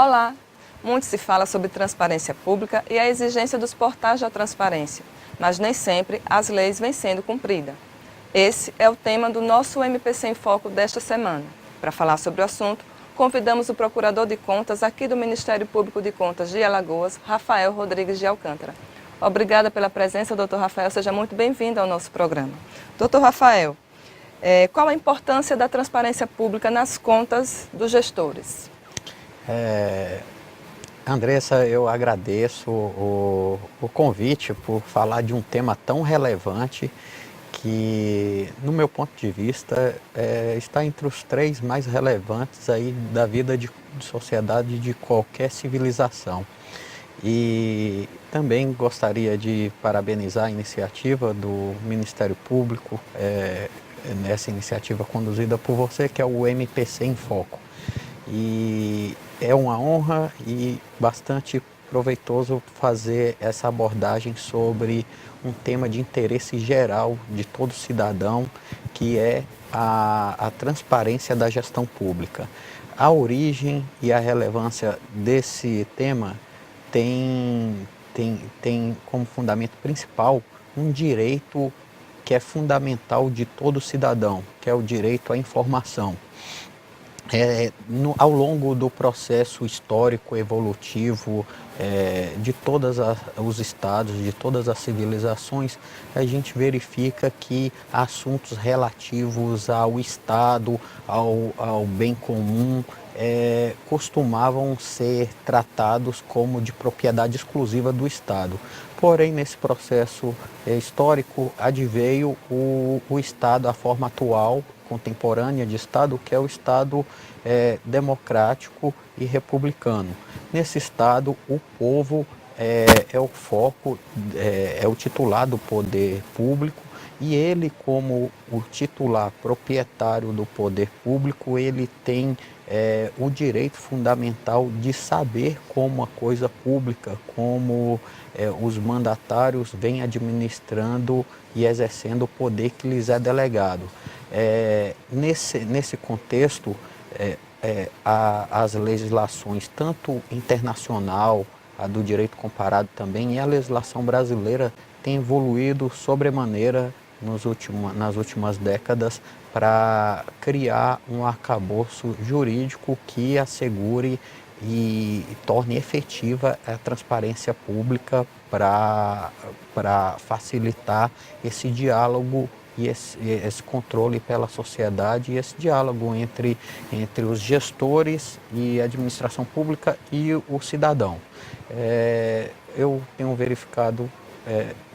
Olá! Muito se fala sobre transparência pública e a exigência dos portais da transparência, mas nem sempre as leis vêm sendo cumpridas. Esse é o tema do nosso MPC em Foco desta semana. Para falar sobre o assunto, convidamos o Procurador de Contas aqui do Ministério Público de Contas de Alagoas, Rafael Rodrigues de Alcântara. Obrigada pela presença, doutor Rafael. Seja muito bem-vindo ao nosso programa. Doutor Rafael, qual a importância da transparência pública nas contas dos gestores? Andressa, eu agradeço o convite por falar de um tema tão relevante que, no meu ponto de vista, está entre os 3 mais relevantes aí da vida de sociedade de qualquer civilização. E também gostaria de parabenizar a iniciativa do Ministério Público, nessa iniciativa conduzida por você, que é o MPC em Foco. E é uma honra e bastante proveitoso fazer essa abordagem sobre um tema de interesse geral de todo cidadão, que é a transparência da gestão pública. A origem e a relevância desse tema tem como fundamento principal um direito que é fundamental de todo cidadão, que é o direito à informação. Ao longo do processo histórico, evolutivo, de todos os estados, de todas as civilizações, a gente verifica que assuntos relativos ao Estado, ao bem comum, costumavam ser tratados como de propriedade exclusiva do Estado. Porém, nesse processo histórico, adveio o Estado, a forma atual, contemporânea de Estado, que é o Estado democrático e republicano. Nesse Estado, o povo é o foco, é o titular do poder público, e ele, como o titular proprietário do poder público, ele tem o direito fundamental de saber como a coisa pública, como os mandatários vêm administrando e exercendo o poder que lhes é delegado. Nesse contexto, as legislações, tanto internacional, a do direito comparado também, e a legislação brasileira tem evoluído sobremaneira nas últimas décadas para criar um arcabouço jurídico que assegure e torne efetiva a transparência pública para facilitar esse diálogo e esse controle pela sociedade, e esse diálogo entre os gestores e a administração pública e o cidadão. Eu tenho verificado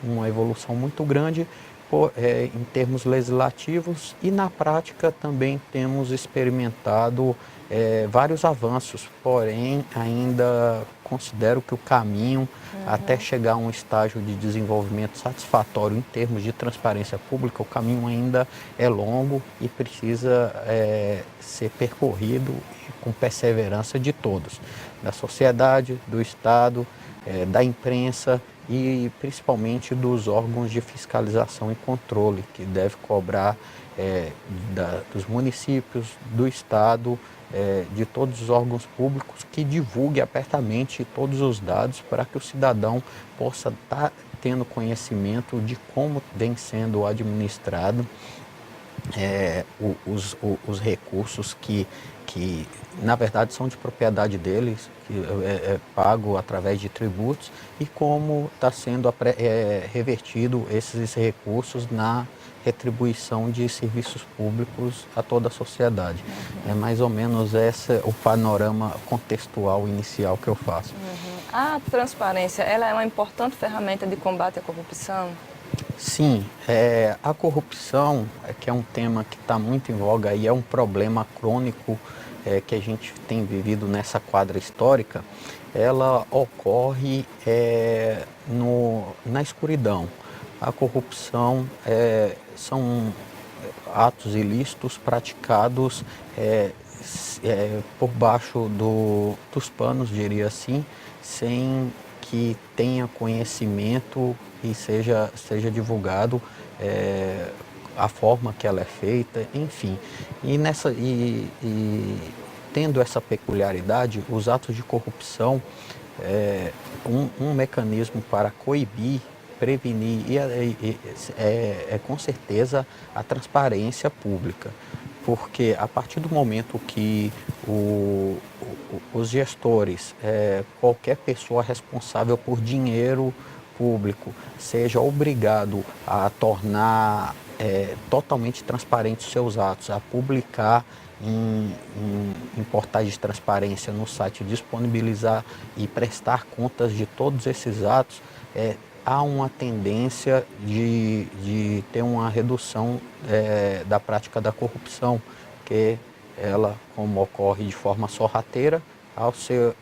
uma evolução muito grande em termos legislativos, e na prática também temos experimentado vários avanços, porém ainda considero que o caminho até chegar a um estágio de desenvolvimento satisfatório em termos de transparência pública, o caminho ainda é longo e precisa ser percorrido com perseverança de todos, da sociedade, do Estado, da imprensa e principalmente dos órgãos de fiscalização e controle, que deve cobrar dos municípios, do Estado, de todos os órgãos públicos, que divulgue abertamente todos os dados para que o cidadão possa estar tendo conhecimento de como vem sendo administrado os recursos que na verdade são de propriedade deles, que é pago através de tributos, e como está sendo revertido esses recursos na retribuição de serviços públicos a toda a sociedade. É mais ou menos esse o panorama contextual inicial que eu faço. A transparência, ela é uma importante ferramenta de combate à corrupção? Sim, a corrupção, que é um tema que está muito em voga e é um problema crônico que a gente tem vivido nessa quadra histórica, ela ocorre na escuridão. A corrupção são atos ilícitos praticados por baixo dos panos, diria assim, sem que tenha conhecimento e seja divulgado a forma que ela é feita, enfim. tendo essa peculiaridade, os atos de corrupção um mecanismo para coibir, prevenir com certeza a transparência pública, porque a partir do momento que os gestores, qualquer pessoa responsável por dinheiro público, seja obrigado a tornar totalmente transparentes seus atos, a publicar em portais de transparência no site, disponibilizar e prestar contas de todos esses atos, há uma tendência de ter uma redução da prática da corrupção, que ela, como ocorre de forma sorrateira, ao ser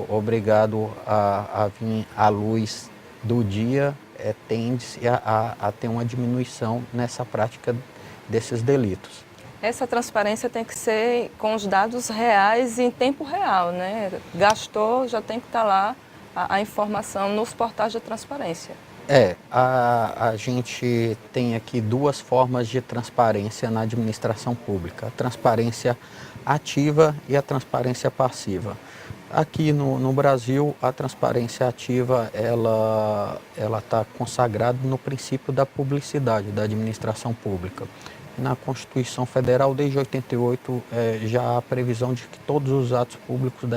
obrigado a vir à luz do dia, tende-se a ter uma diminuição nessa prática desses delitos. Essa transparência tem que ser com os dados reais e em tempo real, né? Gastou, já tem que estar lá a informação nos portais de transparência. A gente tem aqui duas formas de transparência na administração pública: a transparência ativa e a transparência passiva. Aqui no Brasil, a transparência ativa ela está consagrada no princípio da publicidade da administração pública. Na Constituição Federal, desde 88, já há a previsão de que todos os atos públicos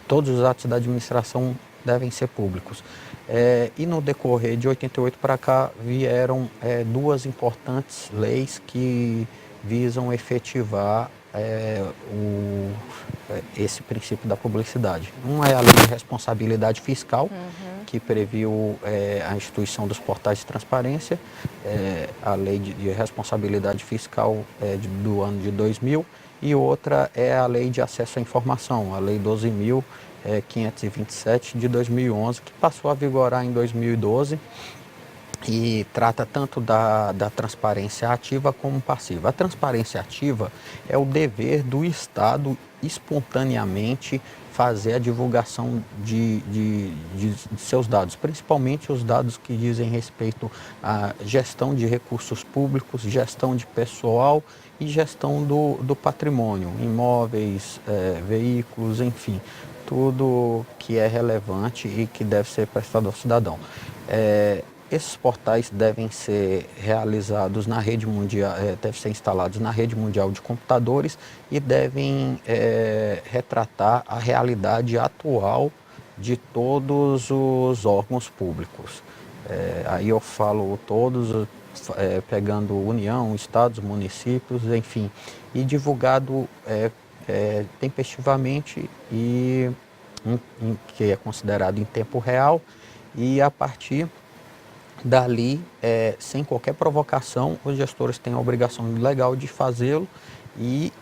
todos os atos da administração devem ser públicos. E no decorrer de 88 para cá, vieram duas importantes leis que visam efetivar esse princípio da publicidade. Uma é a Lei de Responsabilidade Fiscal, que previu a instituição dos portais de transparência, a Lei de Responsabilidade Fiscal do ano de 2000, e outra é a Lei de Acesso à Informação, a Lei 12.527 de 2011, que passou a vigorar em 2012, e trata tanto da transparência ativa como passiva. A transparência ativa é o dever do Estado espontaneamente fazer a divulgação de seus dados, principalmente os dados que dizem respeito à gestão de recursos públicos, gestão de pessoal e gestão do patrimônio, imóveis, veículos, enfim, tudo que é relevante e que deve ser prestado ao cidadão. Esses portais devem ser realizados na rede mundial, devem ser instalados na rede mundial de computadores e devem retratar a realidade atual de todos os órgãos públicos. Aí eu falo todos, pegando União, estados, municípios, enfim, e divulgado tempestivamente e que é considerado em tempo real, e a partir dali, sem qualquer provocação, os gestores têm a obrigação legal de fazê-lo e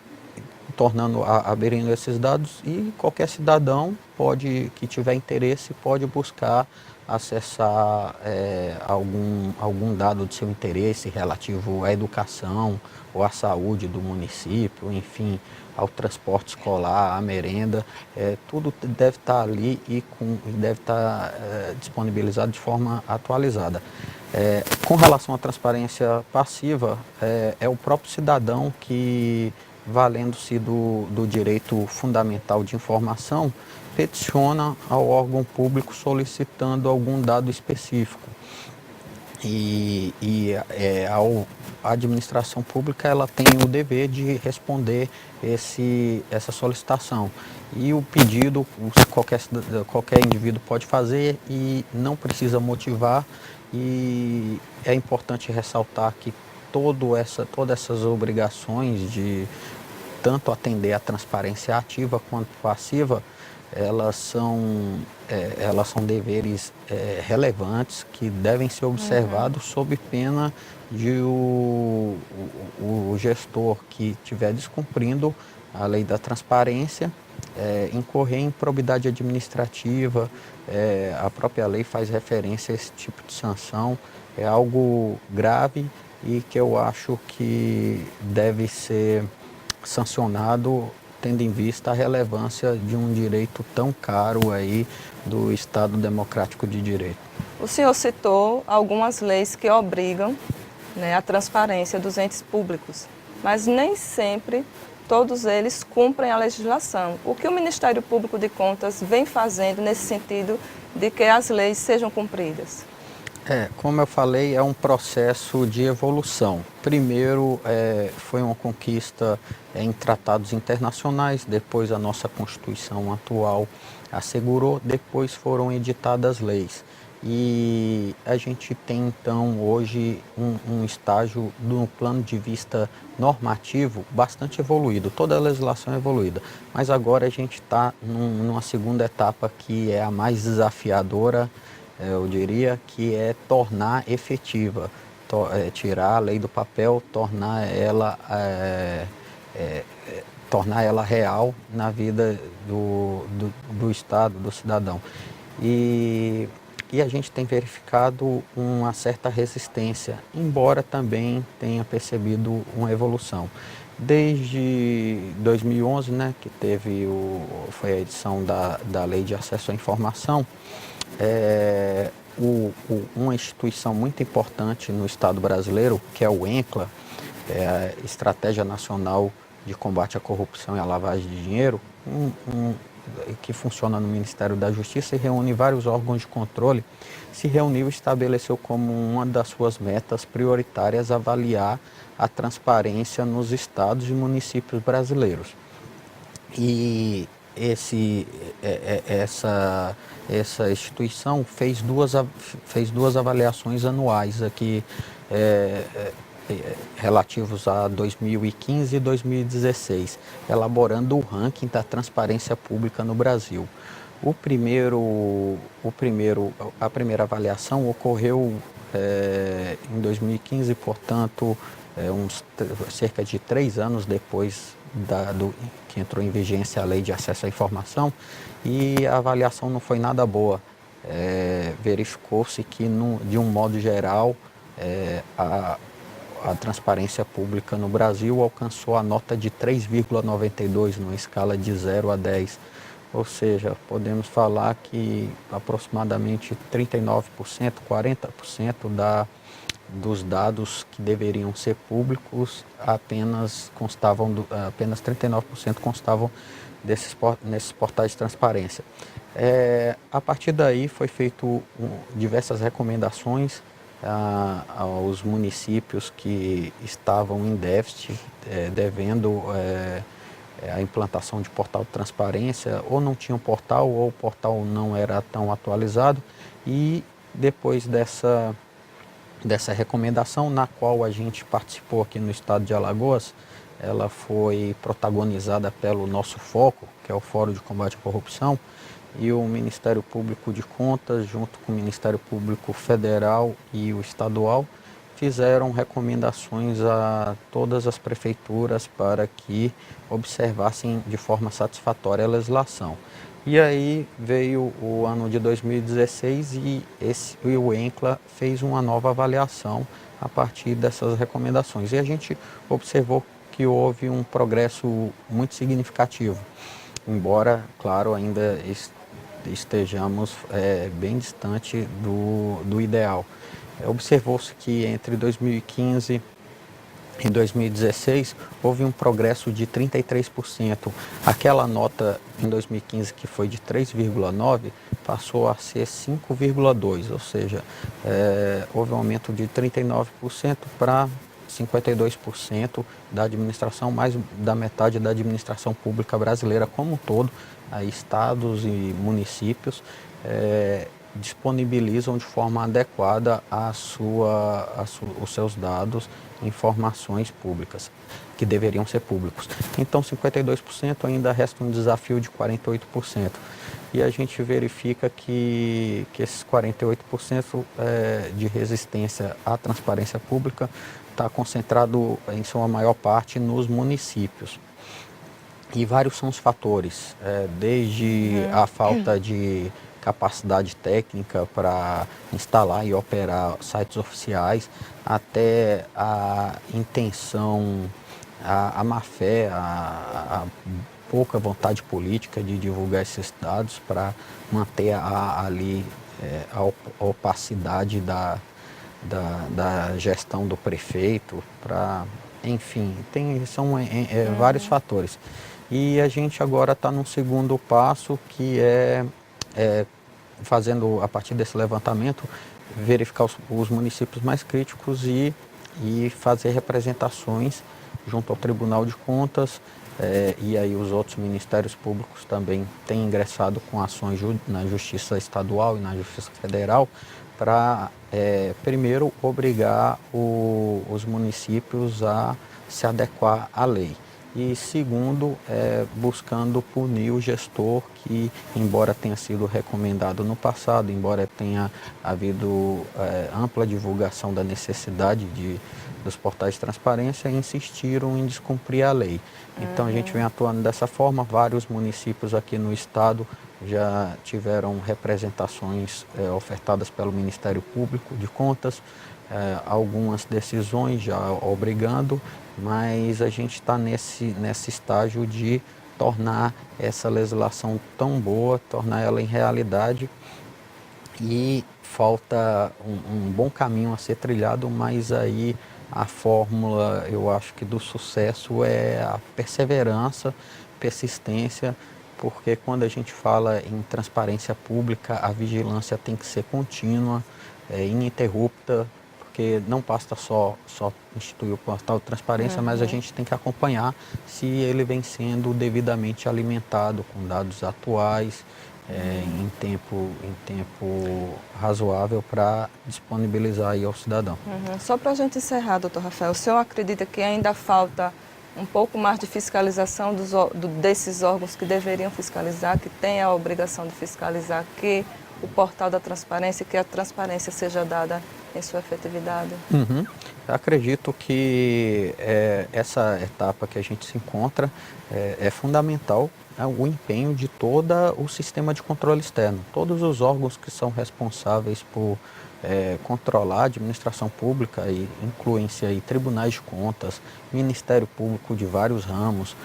abrindo esses dados, e qualquer cidadão que tiver interesse pode buscar acessar algum dado de seu interesse relativo à educação ou à saúde do município, enfim, ao transporte escolar, à merenda, tudo deve estar ali e deve estar disponibilizado de forma atualizada. Com relação à transparência passiva, é o próprio cidadão que, valendo-se do direito fundamental de informação, peticiona ao órgão público solicitando algum dado específico. A administração pública ela tem o dever de responder essa solicitação. E o pedido qualquer indivíduo pode fazer e não precisa motivar. E é importante ressaltar que todas essas obrigações de tanto atender à transparência ativa quanto passiva, elas são deveres relevantes que devem ser observados sob pena de o gestor que estiver descumprindo a lei da transparência incorrer em improbidade administrativa. A própria lei faz referência a esse tipo de sanção. É algo grave e que eu acho que deve ser sancionado, tendo em vista a relevância de um direito tão caro aí do Estado Democrático de Direito. O senhor citou algumas leis que obrigam, né, a transparência dos entes públicos, mas nem sempre todos eles cumprem a legislação. O que o Ministério Público de Contas vem fazendo nesse sentido de que as leis sejam cumpridas? Como eu falei, é um processo de evolução. Primeiro, foi uma conquista em tratados internacionais, depois a nossa Constituição atual assegurou, depois foram editadas leis. E a gente tem, então, hoje um estágio, do plano de vista normativo, bastante evoluído. Toda a legislação é evoluída, mas agora a gente está numa segunda etapa que é a mais desafiadora, eu diria, que é tornar efetiva, tirar a lei do papel, tornar ela real na vida do Estado, do cidadão. E a gente tem verificado uma certa resistência, embora também tenha percebido uma evolução. Desde 2011, né, que foi a edição da Lei de Acesso à Informação, uma instituição muito importante no Estado brasileiro, que é o ENCLA, a Estratégia Nacional de Combate à Corrupção e à Lavagem de Dinheiro, que funciona no Ministério da Justiça e reúne vários órgãos de controle, se reuniu e estabeleceu como uma das suas metas prioritárias avaliar a transparência nos estados e municípios brasileiros. E essa instituição fez duas avaliações anuais aqui, relativos a 2015 e 2016, elaborando o ranking da transparência pública no Brasil. A primeira avaliação ocorreu em 2015, portanto, cerca de 3 anos depois que entrou em vigência a Lei de Acesso à Informação, e a avaliação não foi nada boa. Verificou-se que, de um modo geral, a transparência pública no Brasil alcançou a nota de 3,92 numa escala de 0 a 10. Ou seja, podemos falar que aproximadamente 39%, 40% dos dados que deveriam ser públicos apenas 39% constavam nesses portais de transparência. A partir daí foi feito diversas recomendações aos municípios que estavam em déficit, devendo a implantação de portal de transparência, ou não tinham portal, ou o portal não era tão atualizado. E depois dessa recomendação, na qual a gente participou aqui no estado de Alagoas, ela foi protagonizada pelo nosso foco, que é o Fórum de Combate à Corrupção, e o Ministério Público de Contas, junto com o Ministério Público Federal e o Estadual, fizeram recomendações a todas as prefeituras para que observassem de forma satisfatória a legislação. E aí veio o ano de 2016 e o ENCLA fez uma nova avaliação a partir dessas recomendações. E a gente observou que houve um progresso muito significativo, embora, claro, ainda estejamos bem distante do ideal. Observou-se que entre 2015 e 2016 houve um progresso de 33%. Aquela nota em 2015 que foi de 3,9 passou a ser 5,2, ou seja, houve um aumento de 39% para 52% da administração, mais da metade da administração pública brasileira como um todo, estados e municípios, disponibilizam de forma adequada os seus dados, informações públicas, que deveriam ser públicos. Então, 52% ainda resta um desafio de 48%. E a gente verifica que esses 48% de resistência à transparência pública está concentrado, em sua maior parte, nos municípios. E vários são os fatores, desde a falta de capacidade técnica para instalar e operar sites oficiais, até a intenção, a má-fé, a pouca vontade política de divulgar esses dados para manter ali a opacidade da gestão do prefeito, para enfim, são vários fatores. E a gente agora está num segundo passo, que é fazendo, a partir desse levantamento, verificar os municípios mais críticos e fazer representações junto ao Tribunal de Contas, e aí os outros ministérios públicos também têm ingressado com ações na Justiça Estadual e na Justiça Federal para, primeiro, obrigar os municípios a se adequar à lei. E segundo, buscando punir o gestor que, embora tenha sido recomendado no passado, embora tenha havido ampla divulgação da necessidade dos portais de transparência, insistiram em descumprir a lei. Então a gente vem atuando dessa forma. Vários municípios aqui no estado já tiveram representações ofertadas pelo Ministério Público de Contas, algumas decisões já obrigando, mas a gente está nesse estágio de tornar essa legislação tão boa, tornar ela em realidade, e falta um bom caminho a ser trilhado, mas aí a fórmula, eu acho que do sucesso é a perseverança, persistência, porque quando a gente fala em transparência pública, a vigilância tem que ser contínua, ininterrupta, porque não basta só instituir o portal de transparência, mas a gente tem que acompanhar se ele vem sendo devidamente alimentado com dados atuais, em tempo razoável, para disponibilizar aí ao cidadão. Só para a gente encerrar, doutor Rafael, o senhor acredita que ainda falta um pouco mais de fiscalização desses órgãos que deveriam fiscalizar, que têm a obrigação de fiscalizar, que o portal da transparência, que a transparência seja dada em sua efetividade? Acredito que essa etapa que a gente se encontra é fundamental, o empenho de todo o sistema de controle externo. Todos os órgãos que são responsáveis por controlar a administração pública, e incluem-se aí tribunais de contas, Ministério Público de vários ramos,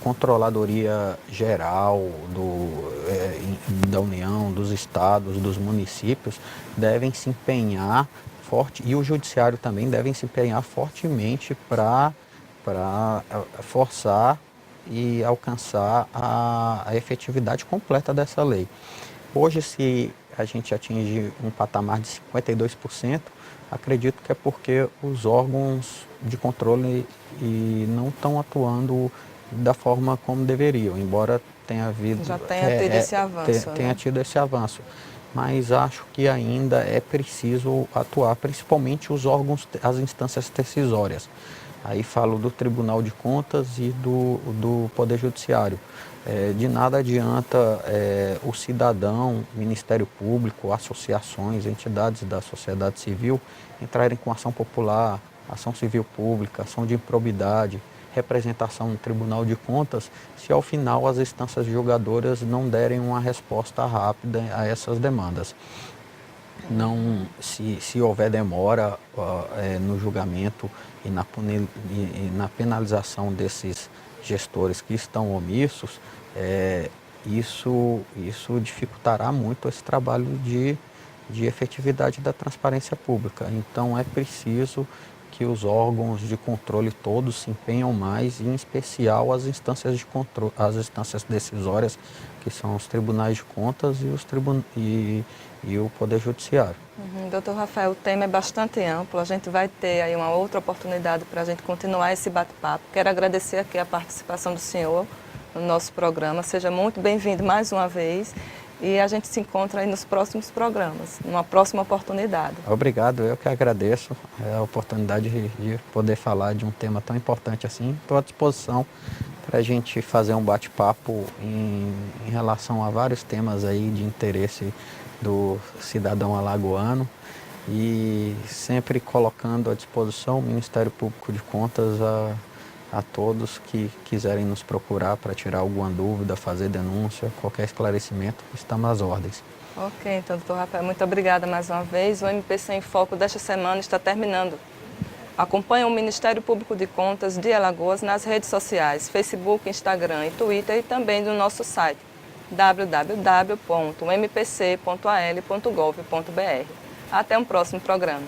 Controladoria Geral da União, dos estados, dos municípios, devem se empenhar forte, e o Judiciário também devem se empenhar fortemente para forçar e alcançar a efetividade completa dessa lei. Hoje, se a gente atinge um patamar de 52%, acredito que é porque os órgãos de controle não estão atuando da forma como deveriam, embora tenha havido... Já tenha tido esse avanço. Tenha tido esse avanço. Mas acho que ainda é preciso atuar, principalmente os órgãos, as instâncias decisórias. Aí falo do Tribunal de Contas e do Poder Judiciário. De nada adianta o cidadão, Ministério Público, associações, entidades da sociedade civil entrarem com ação popular, ação civil pública, ação de improbidade, representação no Tribunal de Contas, se ao final as instâncias julgadoras não derem uma resposta rápida a essas demandas. Não, se houver demora no julgamento e na penalização desses gestores que estão omissos, isso dificultará muito esse trabalho de efetividade da transparência pública. Então é preciso que os órgãos de controle todos se empenham mais, em especial as instâncias de controle, as instâncias decisórias, que são os tribunais de contas e o Poder Judiciário. Doutor Rafael, o tema é bastante amplo, a gente vai ter aí uma outra oportunidade para a gente continuar esse bate-papo. Quero agradecer aqui a participação do senhor no nosso programa, seja muito bem-vindo mais uma vez, e a gente se encontra aí nos próximos programas, numa próxima oportunidade. Obrigado, eu que agradeço a oportunidade de poder falar de um tema tão importante assim. Estou à disposição para a gente fazer um bate-papo em relação a vários temas aí de interesse do cidadão alagoano, e sempre colocando à disposição o Ministério Público de Contas a todos que quiserem nos procurar para tirar alguma dúvida, fazer denúncia, qualquer esclarecimento, estamos às ordens. Ok, então, doutor Rafael, muito obrigada mais uma vez. O MPC em Foco desta semana está terminando. Acompanhe o Ministério Público de Contas de Alagoas nas redes sociais, Facebook, Instagram e Twitter, e também no nosso site www.mpc.al.gov.br. Até um próximo programa.